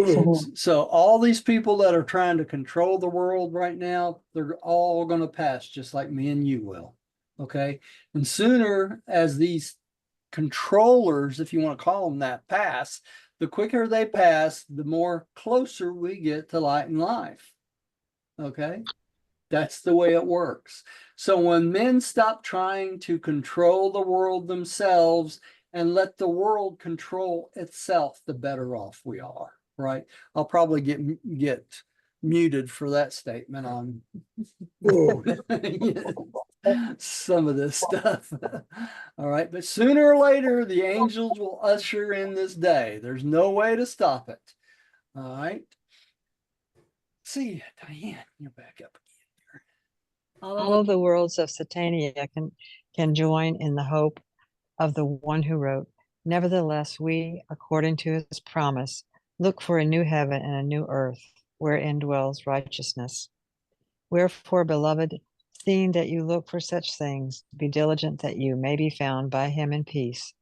S1: So all these people that are trying to control the world right now, they're all going to pass just like me and you will. Okay. And sooner as these controllers, if you want to call them that, pass, the quicker they pass, the more closer we get to light and life. Okay. That's the way it works. So when men stop trying to control the world themselves and let the world control itself, the better off we are, right? I'll probably get muted for that statement on some of this stuff. All right, but sooner or later, the angels will usher in this day. There's no way to stop it. All right. See, Diane, you're back up.
S5: All of the worlds of Satania can join in the hope of the one who wrote, "Nevertheless, we, according to his promise, look for a new heaven and a new earth, wherein dwells righteousness. Wherefore, beloved, seeing that you look for such things, be diligent that you may be found by him in peace,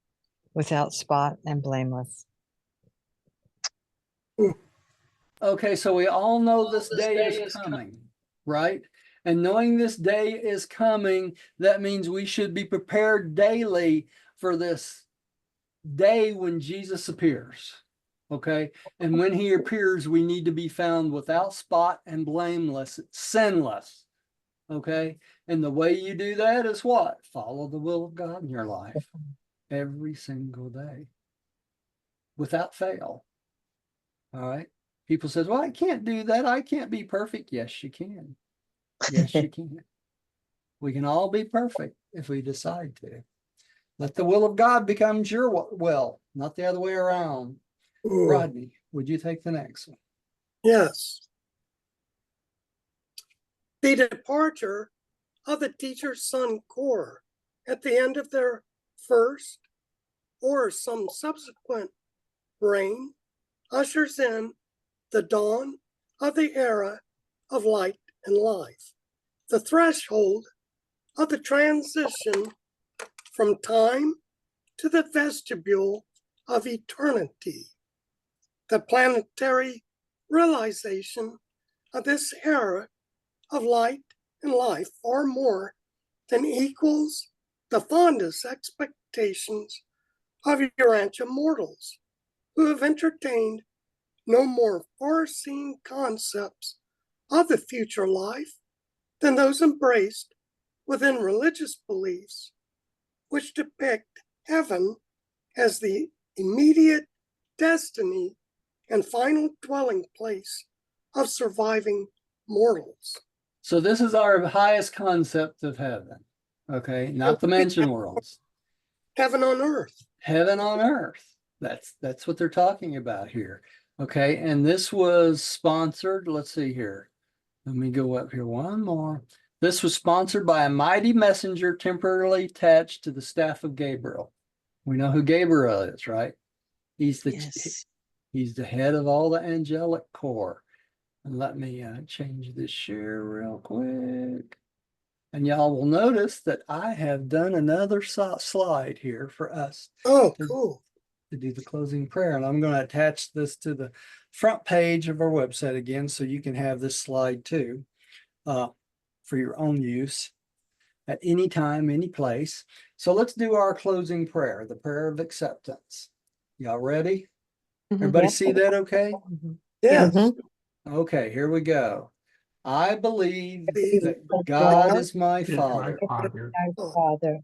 S5: without spot and blameless."
S1: Okay, so we all know this day is coming, right? And knowing this day is coming, that means we should be prepared daily for this day when Jesus appears. Okay, and when he appears, we need to be found without spot and blameless, sinless. Okay, and the way you do that is what? Follow the will of God in your life every single day without fail. All right. People says, well, I can't do that. I can't be perfect. Yes, you can. Yes, you can. We can all be perfect if we decide to. Let the will of God become your will, not the other way around. Rodney, would you take the next one?
S4: Yes. The departure of the teacher's son corps at the end of their first or some subsequent reign ushers in the dawn of the era of light and life, the threshold of the transition from time to the vestibule of eternity. The planetary realization of this era of light and life far more than equals the fondest expectations of Urantia mortals who have entertained no more far-seeing concepts of the future life than those embraced within religious beliefs, which depict heaven as the immediate destiny and final dwelling place of surviving mortals.
S1: So this is our highest concept of heaven. Okay, not the mansion worlds.
S4: Heaven on earth.
S1: Heaven on earth. That's what they're talking about here. Okay, and this was sponsored. Let's see here. Let me go up here one more. This was sponsored by a mighty messenger temporarily attached to the staff of Gabriel. We know who Gabriel is, right? He's the
S3: Yes.
S1: he's the head of all the angelic corps. And let me change this share real quick. And y'all will notice that I have done another slide here for us
S4: Oh, cool.
S1: to do the closing prayer. And I'm going to attach this to the front page of our website again, so you can have this slide too, for your own use at any time, any place. So let's do our closing prayer, the prayer of acceptance. Y'all ready? Everybody
S6: Yep.
S1: see that okay?
S4: Yes.
S6: Mhm.
S1: Okay, here we go. I believe
S4: Believe
S1: that
S6: that
S1: God
S6: God
S1: is my
S2: Is my
S1: Father,
S2: Father.
S6: Our Father,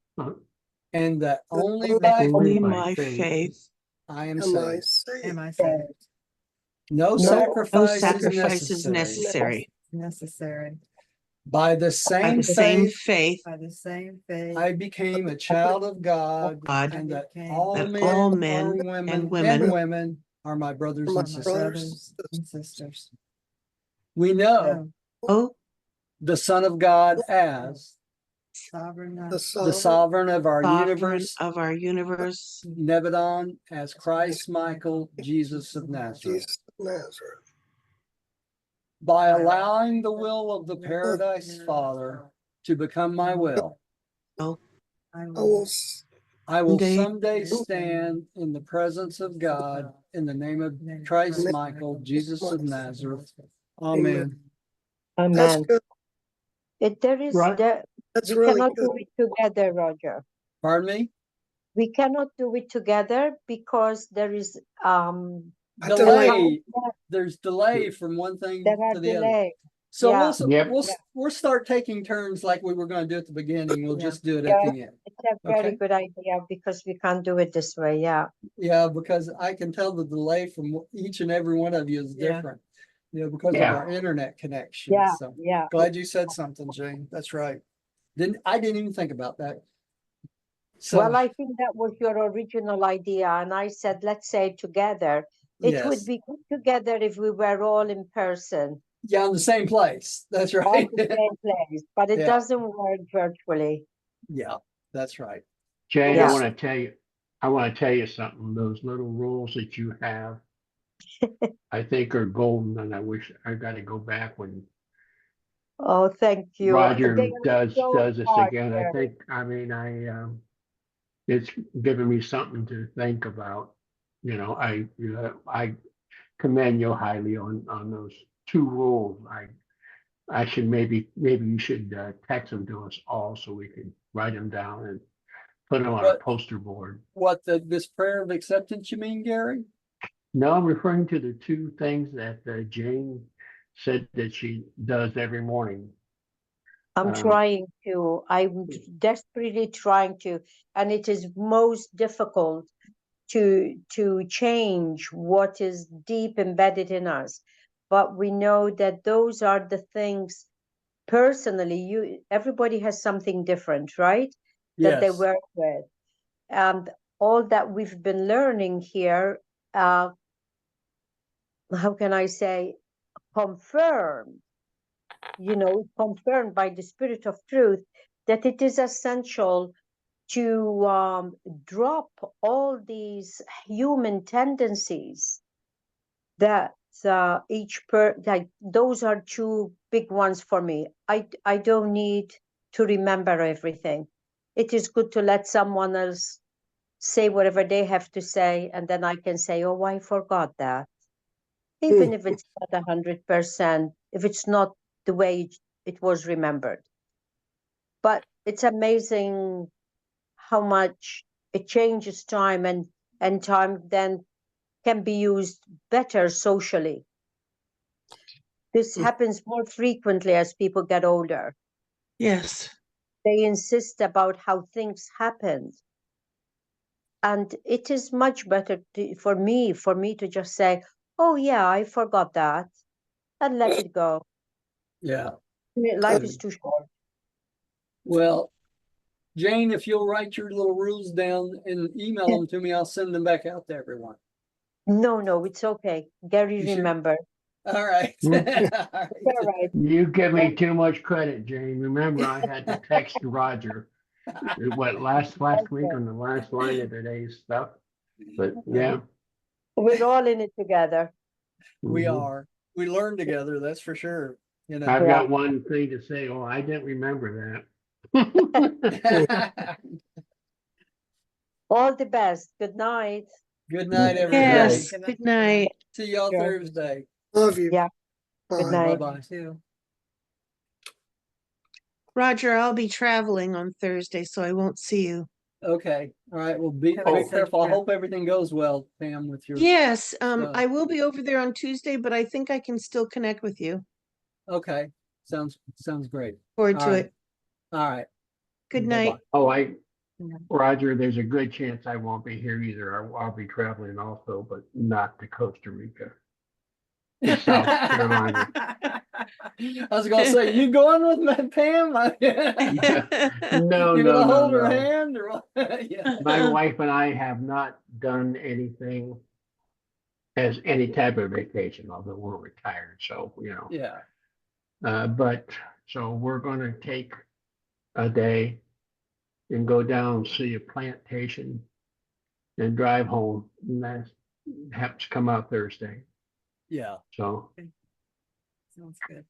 S1: and that only
S4: only
S1: by
S2: Only
S3: Only
S2: by
S3: my
S2: faith
S3: faith,
S1: I am
S4: am I
S1: saved.
S4: saved.
S7: Am I saved?
S1: No
S6: No
S1: sacrifice is
S3: sacrifice is
S1: necessary.
S3: necessary.
S7: Necessary.
S1: By the
S3: By
S1: same
S3: the same
S1: faith,
S3: faith,
S7: By the same faith.
S1: I became a child of God,
S3: God,
S1: and that
S7: became
S1: all
S3: that
S1: men,
S3: all
S1: are
S3: men
S1: women,
S3: and
S1: and
S3: women
S1: women are my brothers
S4: My
S1: and
S7: My
S1: sisters.
S7: brothers and sisters.
S1: We know
S7: No,
S3: oh,
S1: the Son of God as
S7: sovereign,
S4: The
S7: not
S1: the
S4: sovereign
S1: sovereign of our
S3: sovereign
S1: universe,
S3: of our universe,
S1: Nebadon as Christ Michael, Jesus of Nazareth.
S4: Jesus of Nazareth.
S1: By allowing the will of the Paradise Father to become my will,
S7: I
S4: I
S7: will
S4: will
S1: I will
S3: Someday-
S1: someday stand in the presence of God in the name of Christ Michael, Jesus of Nazareth. Amen.
S4: That's
S6: Amen.
S4: good.
S6: There is
S2: Right.
S4: That's
S6: we
S4: really
S6: cannot
S4: good.
S6: do it together, Roger.
S1: Pardon me?
S6: We cannot do it together because there is
S4: A delay.
S1: Delay. There's delay from one thing
S6: there are
S1: to the other.
S6: delays.
S1: So
S6: Yeah.
S2: Yep.
S1: we'll start taking turns like we were going to do at the beginning. We'll
S7: Yeah.
S1: just do it
S6: Yeah.
S1: at the end.
S6: It's a very
S1: Okay.
S6: good idea because we can't do it this way. Yeah.
S1: Yeah, because I can tell the delay from each and every one of you is
S7: Yeah.
S1: different. Because of
S2: Yeah.
S1: our internet connection.
S6: Yeah.
S1: So
S6: Yeah.
S1: glad you said something, Jane. That's right. I didn't even think about that. So
S6: Well, I think that was your original idea, and I said, let's say together. It would
S1: yes.
S6: be good together if we were all in person,
S1: Yeah, in the same place. That's
S6: all
S1: right.
S6: the same place, but it
S1: Yeah.
S6: doesn't work virtually.
S1: Yeah, that's right.
S2: Jane,
S6: Yeah.
S2: I want to tell you something. Those little rules that you have, I think are golden, and I wish I got to go back when
S6: Oh, thank you.
S2: Roger
S6: They are
S2: does
S6: so
S2: this
S6: hard,
S2: again. I
S6: Jerry.
S2: think, it's given me something to think about. I commend you highly on those two rules. I should maybe you should text them to us all so we can write them down and put them on a
S1: What-
S2: poster board.
S1: What this prayer of acceptance, you mean, Gary?
S2: No, I'm referring to the two things that Jane said that she does every morning.
S6: I'm desperately trying to, and it is most difficult to change what is deep embedded in us. But we know that those are the things personally, everybody has something different, right? That they
S1: Yes.
S6: work with. And all that we've been learning here, how can I say, confirmed by the Spirit of Truth, that it is essential to drop all these human tendencies that like those are two big ones for me. I don't need to remember everything. It is good to let someone else say whatever they have to say, and then I can say, oh, I forgot that. Even if it's not 100%, if it's not the way it was remembered. But it's amazing how much it changes time, and time then can be used better socially. This happens more frequently as people get older.
S3: yes,
S6: They insist about how things happened. And it is much better for me to just say, oh yeah, I forgot that, and let it go.
S1: Yeah.
S6: Life is too short.
S1: Well, Jane, if you'll write your little rules down and email them to me, I'll send them back out to everyone.
S6: No, it's okay. Gary,
S1: You sure?
S6: remember.
S1: All right.
S6: All right.
S2: You give me too much credit, Jane. Remember, I had to text Roger, what, last week on the last line of today's stuff. But yeah.
S6: We're all in it together.
S1: We
S2: Mhm.
S1: are. We learn together, that's for sure. You know.
S2: I've got one thing to say. Oh, I didn't remember that.
S6: All the best. Good night.
S1: Good night,
S2: Good
S1: everybody.
S3: Yes,
S7: Good night.
S3: good night.
S1: See y'all
S6: Sure.
S1: Thursday.
S4: Love you.
S6: Yeah.
S4: Bye.
S6: Good night.
S1: Bye-bye.
S7: Too.
S3: Roger, I'll be traveling on Thursday, so I won't see you.
S1: Okay. All right. Well,
S7: Have
S1: be
S7: a safe
S1: careful. I
S7: trip.
S1: hope everything goes well, Pam, with your.
S3: Yes,
S1: stuff.
S3: I will be over there on Tuesday, but I think I can still connect with you.
S1: Okay. Sounds great.
S3: Forward
S1: All
S3: to
S1: right.
S3: it.
S1: All right.
S3: Good
S1: Bye-bye.
S3: night.
S2: Oh, Roger, there's a good chance I won't be here either. I'll be traveling also, but not to Costa Rica. To South Carolina.
S1: I was gonna say, you going with me, Pam?
S2: No,
S1: You
S2: no,
S1: gonna
S2: no,
S1: hold her
S2: no.
S1: hand or what? Yeah.
S2: My wife and I have not done anything as any type of vacation, although we're retired, so,
S1: Yeah.
S2: but, so we're gonna take a day and go down, see a plantation and drive home, and that happens to come out Thursday,
S1: Yeah.
S2: so.
S7: Sounds good.